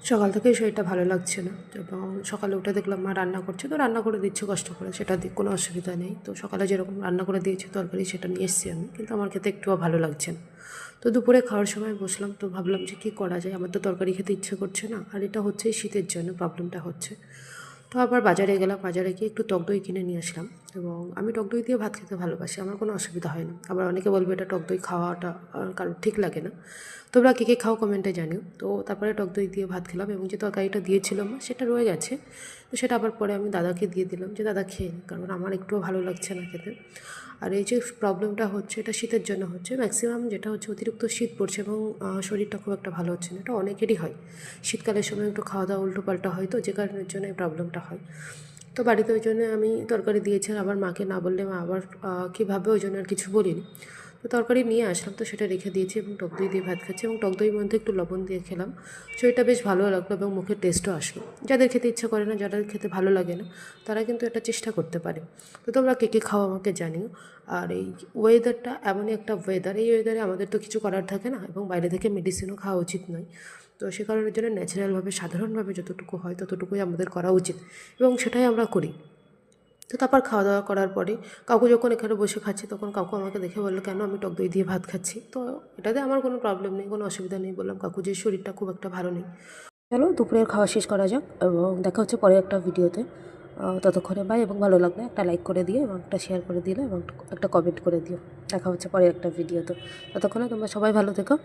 সকাল থেকেই শরীরটা ভালো লাগছে না এবং সকালে উঠে দেখলাম মা রান্না করছে, তো রান্না করে দিচ্ছে কষ্ট করে, সেটা দিয়ে কোনো অসুবিধা নেই। তো সকালে যেরকম রান্না করে দিয়েছে তরকারি সেটা নিয়ে এসেছি আমি, কিন্তু আমার খেতে একটুও ভালো লাগছে না। তো দুপুরে খাওয়ার সময় বসলাম, তো ভাবলাম যে কী করা যায়, আমার তো তরকারি খেতে ইচ্ছে করছে না, আর এটা হচ্ছে শীতের জন্য প্রবলেমটা হচ্ছে। তো আবার বাজারে গেলাম, বাজারে গিয়ে একটু টক দই কিনে নিয়ে আসলাম। এবং আমি টক দই দিয়ে ভাত খেতে ভালোবাসি, আমার কোনো অসুবিধা হয় না। আবার অনেকে বলবে এটা টক দই খাওয়াটা কারোর ঠিক লাগে না। তোমরা কে কে খাও কমেন্টে জানিও। তো তারপরে টক দই দিয়ে ভাত খেলাম এবং যে তরকারিটা দিয়েছিল মা সেটা রয়ে গেছে। তো সেটা আবার পরে আমি দাদাকে দিয়ে দিলাম যে দাদা খেয়ে নে, কারণ আমার একটুও ভালো লাগছে না খেতে। আর এই যে প্রবলেমটা হচ্ছে এটা শীতের জন্য হচ্ছে ম্যাক্সিমাম, যেটা হচ্ছে অতিরিক্ত শীত পড়ছে এবং শরীরটা খুব একটা ভালো হচ্ছে না। এটা অনেকেরই হয়, শীতকালের সময় একটু খাওয়া দাওয়া উল্টোপাল্টা হয়, তো যে কারণের জন্য এই প্রবলেমটা হয়। তো বাড়িতে ওই জন্য আমি তরকারি দিয়েছি, আর আবার মাকে না বললে মা আবার কীভাবে, ওই জন্য আর কিছু বলিনি। তো তরকারি নিয়ে আসলাম, তো সেটা রেখে দিয়েছি এবং টক দই দিয়ে ভাত খাচ্ছি এবং টক দইয়ের মধ্যে একটু লবণ দিয়ে খেলাম। শরীরটা বেশ ভালো লাগলো এবং মুখের টেস্টও আসলো। যাদের খেতে ইচ্ছা করে না, যাদের খেতে ভালো লাগে না, তারা কিন্তু এটা চেষ্টা করতে পারে। তো তোমরা কে কে খাও আমাকে জানিও। আর এই ওয়েদারটা এমনই একটা ওয়েদার, এই ওয়েদারে আমাদের তো কিছু করার থাকে না এবং বাইরে থেকে মেডিসিনও খাওয়া উচিত নয়। তো সে কারণের জন্য ন্যাচারালভাবে সাধারণভাবে যতটুকু হয় ততটুকুই আমাদের করা উচিত এবং সেটাই আমরা করি। তো তারপর খাওয়া দাওয়া করার পরে কাকু যখন এখানে বসে খাচ্ছি, তখন কাকু আমাকে দেখে বললো, কেন আমি টক দই দিয়ে ভাত খাচ্ছি। তো এটাতে আমার কোনো প্রবলেম নেই, কোনো অসুবিধা নেই। বললাম কাকু যে শরীরটা খুব একটা ভালো নেই। চলো দুপুরের খাওয়া শেষ করা যাক এবং দেখা হচ্ছে পরে একটা ভিডিওতে। ততক্ষণে বাই, এবং ভালো লাগলে একটা লাইক করে দিও এবং একটা শেয়ার করে দিলে এবং একটা কমেন্ট করে দিও। দেখা হচ্ছে পরে একটা ভিডিওতে। ততক্ষণে তোমরা সবাই ভালো থেকো।